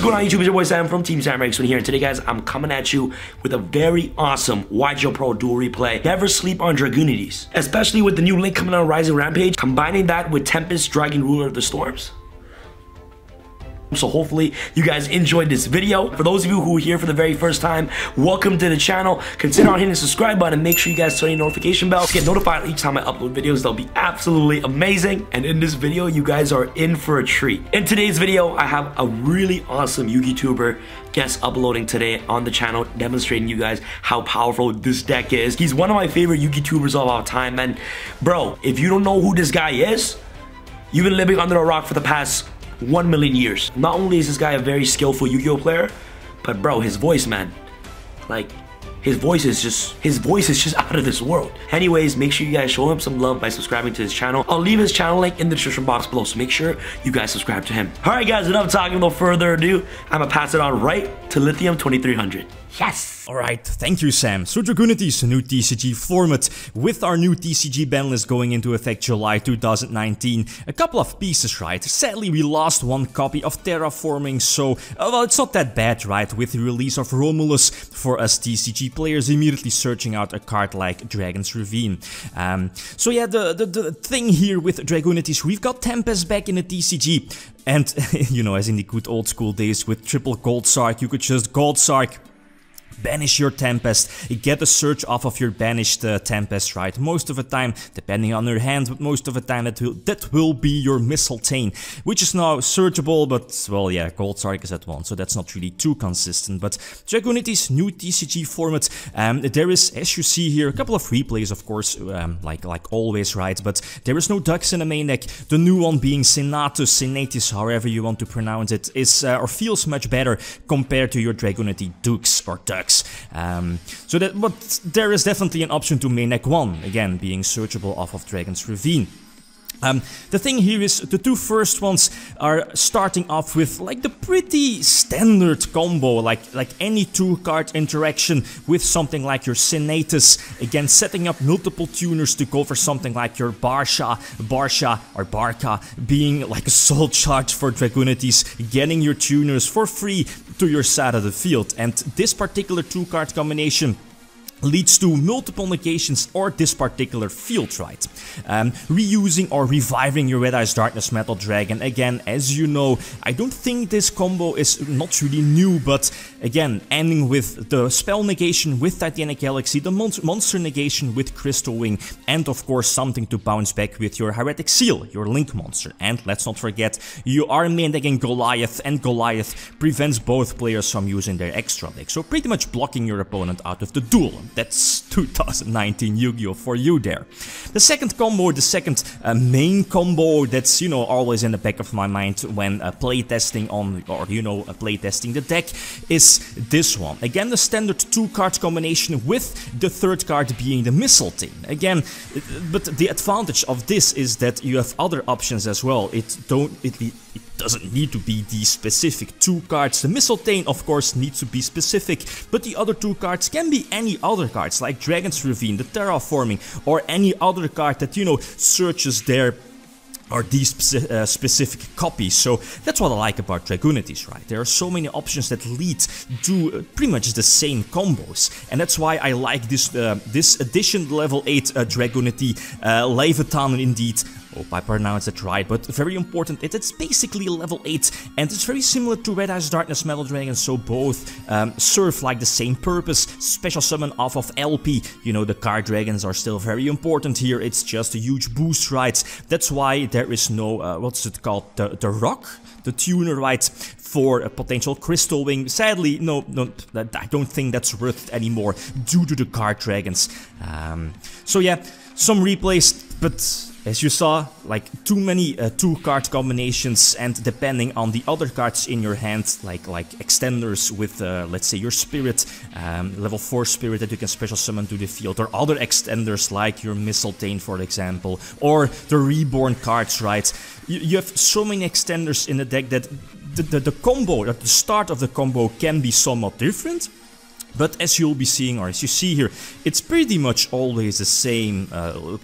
going on YouTube? It's your boy Sam from Team Sam here, and today guys, I'm coming at you with a very awesome YGOPro duel replay. Never sleep on Dragunities, especially with the new link coming out on Rising Rampage, combining that with Tempest, Dragon Ruler of the Storms. So hopefully you guys enjoyed this video. For those of you who are here for the very first time, welcome to the channel. Consider hitting the subscribe button and make sure you guys turn your notification bell to get notified each time I upload videos. They'll be absolutely amazing. And in this video, you guys are in for a treat. In today's video, I have a really awesome Yu-Gi-Tuber guest uploading today on the channel, demonstrating you guys how powerful this deck is. He's one of my favorite Yu-Gi-Tubers of all time. And bro, if you don't know who this guy is, you've been living under a rock for the past 1 million years. Not only is this guy a very skillful Yu-Gi-Oh player, but bro, his voice, man, like his voice is just out of this world. Anyways, make sure you guys show him some love by subscribing to his channel. I'll leave his channel link in the description box below, so make sure you guys subscribe to him. All right guys, enough talking, no further ado, I'm gonna pass it on right to Lithium 2300. Yes! Alright, thank you Sam. So Dragunity's new TCG format, with our new TCG ban list going into effect July 2019. A couple of pieces, right? Sadly we lost one copy of Terraforming, so well, it's not that bad, right? With the release of Romulus, for us TCG players immediately searching out a card like Dragon's Ravine. So yeah, the thing here with Dragunity's, we've got Tempest back in the TCG. And, you know, as in the good old school days with triple Gold Sark, you could just Gold Sark, banish your Tempest, get a search off of your banished Tempest, right? Most of the time, depending on your hand, but most of the time that will be your Mistletoe, which is now searchable, but, well, yeah, Gold Sark is at 1, so that's not really too consistent. But Dragunity's new TCG format, there is, as you see here, a couple of replays, of course, like always, right? But there is no Ducks in the main deck. The new one being Senatus, however you want to pronounce it, is or feels much better compared to your Dragunity Dukes or Ducks. But there is definitely an option to main deck 1, again being searchable off of Dragon's Ravine. The thing here is the two first ones are starting off with like the pretty standard combo, like any 2-card interaction with something like your Senatus, again setting up multiple tuners to go for something like your Barca being like a soul charge for Dragunities, getting your tuners for free to your side of the field. And this particular 2-card combination leads to multiple negations or this particular field, right? Reusing or reviving your Red Eyes Darkness Metal Dragon. Again, as you know, I don't think this combo is not really new, but again, ending with the spell negation with Titanic Galaxy, the monster negation with Crystal Wing, and of course something to bounce back with your Heretic Seal, your Link monster. And let's not forget, you are main decking Goliath, and Goliath prevents both players from using their extra deck, so pretty much blocking your opponent out of the duel. That's 2019 Yu-Gi-Oh for you there. The second combo, the second main combo that's, you know, always in the back of my mind when playtesting on, or, you know, playtesting the deck, is this one. Again, the standard 2-card combination with the third card being the Mistletoe. Again, but the advantage of this is that you have other options as well. It doesn't need to be the specific 2 cards. The Mistletoe, of course, needs to be specific, but the other 2 cards can be any other cards, like Dragon's Ravine, the Terraforming, or any other card that, you know, searches there or these specific copies. So that's what I like about Dragunities, right? There are so many options that lead to pretty much the same combos, and that's why I like this this edition level 8 Dragunity Leviathan indeed. Hope I pronounced it right, but very important, it's basically level 8, and it's very similar to Red Eyes Darkness Metal Dragon, so both serve like the same purpose. Special summon off of LP, you know, the card dragons are still very important here, it's just a huge boost, right? That's why there is no, what's it called, the rock? The tuner, right, for a potential Crystal Wing. Sadly, no, I don't think that's worth it anymore due to the card dragons. So yeah, some replays, but as you saw, like too many 2-card combinations, and depending on the other cards in your hand, like extenders with, let's say, your Spirit, level 4 Spirit that you can special summon to the field, or other extenders like your Mistletoe, for example, or the Reborn cards, right? You have so many extenders in the deck that the combo, at the start of the combo, can be somewhat different. But as you'll be seeing, or as you see here, it's pretty much always the same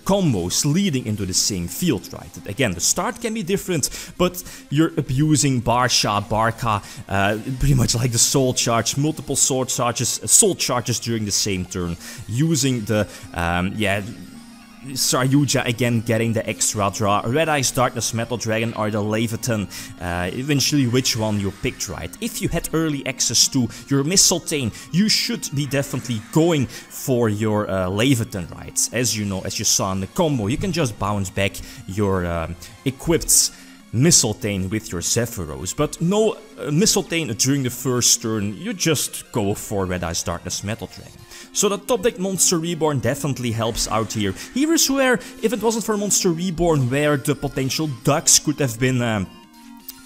combos leading into the same field, right? Again, the start can be different, but you're abusing Barsha, Barca, pretty much like the soul charge, multiple soul charges during the same turn, using the, Saryuja again getting the extra draw, Red Eyes Darkness Metal Dragon or the Leviathan, eventually which one you picked, right? If you had early access to your Mistletoe, you should be definitely going for your Leviathan, right? As you know, as you saw in the combo, you can just bounce back your equipped Mistletoe with your Zephyros, but no Mistletoe during the first turn, you just go for Red Eyes Darkness Metal Dragon. So the top deck Monster Reborn definitely helps out here. Here is where, if it wasn't for Monster Reborn, where the potential ducks could have been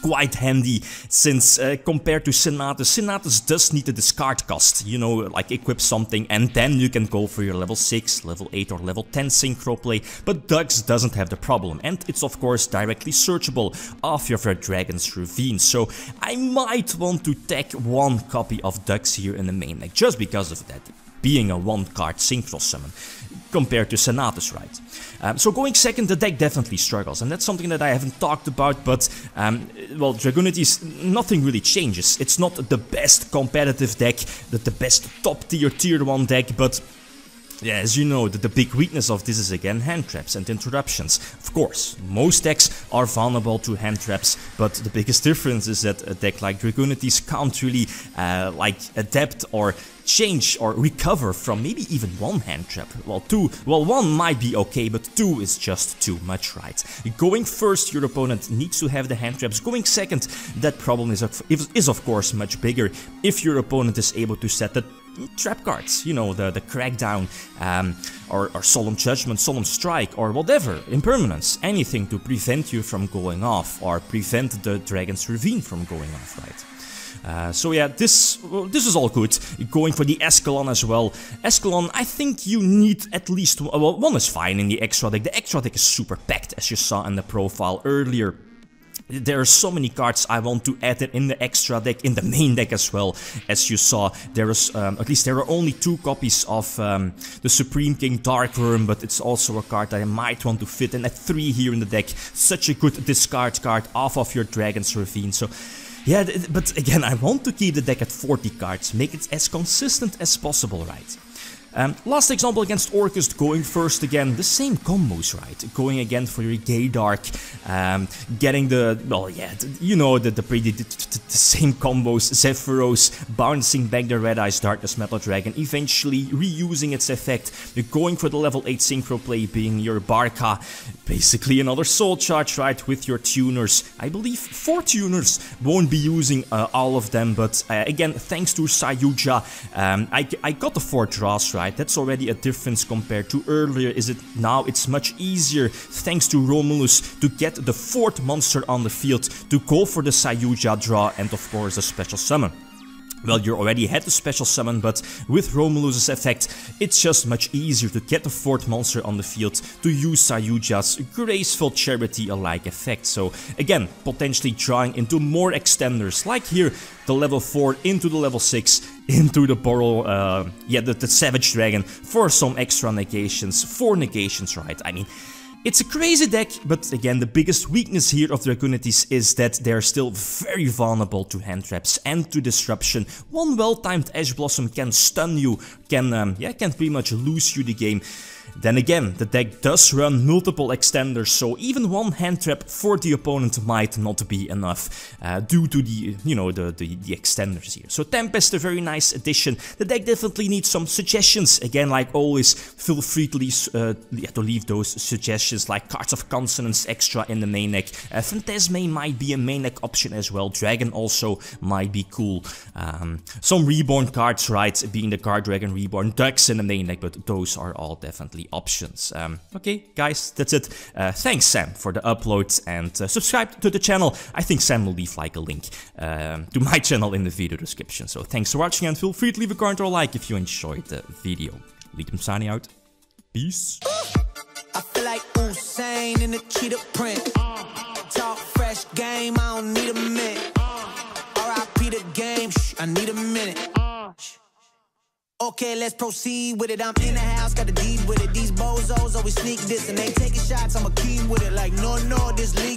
quite handy, since compared to Senatus does need a discard cost, you know, like equip something and then you can go for your level 6, level 8 or level 10 synchro play, but Ducks doesn't have the problem, and it's of course directly searchable off your Dragon's Ravine, so I might want to tag one copy of Ducks here in the main deck, just because of that, being a one-card synchro summon, compared to Senatus, right? So going second, the deck definitely struggles, and that's something that I haven't talked about, but, well, Dragunity's, nothing really changes. It's not the best competitive deck, the best top-tier, tier 1 deck, but yeah, as you know, the big weakness of this is again hand traps and interruptions. Of course, most decks are vulnerable to hand traps, but the biggest difference is that a deck like Dragunity's can't really like adapt or change or recover from maybe even one hand trap. Well, one might be okay, but two is just too much, right? Going first, your opponent needs to have the hand traps. Going second, that problem is of course much bigger if your opponent is able to set the trap cards, you know, the Crackdown, or Solemn Judgment, Solemn Strike, or whatever, Impermanence, anything to prevent you from going off, or prevent the Dragon's Ravine from going off, right? So yeah, this is all good. Going for the Escalon as well. Escalon, I think you need at least, well, one is fine in the extra deck. The extra deck is super packed, as you saw in the profile earlier. There are so many cards I want to add in the extra deck, in the main deck as well. As you saw, there is, at least there are only 2 copies of the Supreme King Darkworm, but it's also a card that I might want to fit in at 3 here in the deck. Such a good discard card off of your Dragon's Ravine, so yeah, but again, I want to keep the deck at 40 cards, make it as consistent as possible, right? Last example against Orcus, going first again, the same combos, right? Going again for your Gay Dark, getting the, well, yeah, you know, the same combos, Zephyros, bouncing back the Red Eyes Darkness Metal Dragon, eventually reusing its effect. You're going for the level 8 synchro play, being your Barca, basically another soul charge, right, with your tuners. I believe 4 tuners, won't be using all of them, but again, thanks to Saryuja, I got the 4 draws, right? That's already a difference compared to earlier. Is it now? It's much easier thanks to Romulus to get the 4th monster on the field, to go for the Saryuja draw, and of course the special summon. Well, you already had the special summon, but with Romulus's effect, it's just much easier to get the 4th monster on the field, to use Saryuja's graceful charity-alike effect. So again, potentially drawing into more extenders, like here, the level 4 into the level 6, into the Boral, the Savage Dragon, for some extra negations, 4 negations, right? I mean, it's a crazy deck, but again, the biggest weakness here of Dragunity's is that they're still very vulnerable to hand traps and to disruption. One well-timed Ash Blossom can stun you, can pretty much lose you the game. Then again, the deck does run multiple extenders, so even one hand trap for the opponent might not be enough, due to the, you know, the extenders here. So Tempest, a very nice addition. The deck definitely needs some suggestions. Again, like always, feel free to leave those suggestions, like Cards of Consonance extra in the main deck. Phantasme might be a main deck option as well. Dragon also might be cool. Some Reborn cards, right, being the Card Dragon Reborn, Ducks in the main deck, but those are all definitely options. Okay, guys, that's it. Thanks, Sam, for the upload, and subscribe to the channel. I think Sam will leave like a link to my channel in the video description. So thanks for watching, and feel free to leave a comment or a like if you enjoyed the video. Liam signing out. Peace. I feel like Usain in the cheetah print. Talk fresh game, I don't need a minute. R.I.P. the game, I need a minute. Okay, let's proceed with it. I'm in the house, got the deed with it. These bozos always sneak this and they taking shots. I'm a king with it. Like, no, this league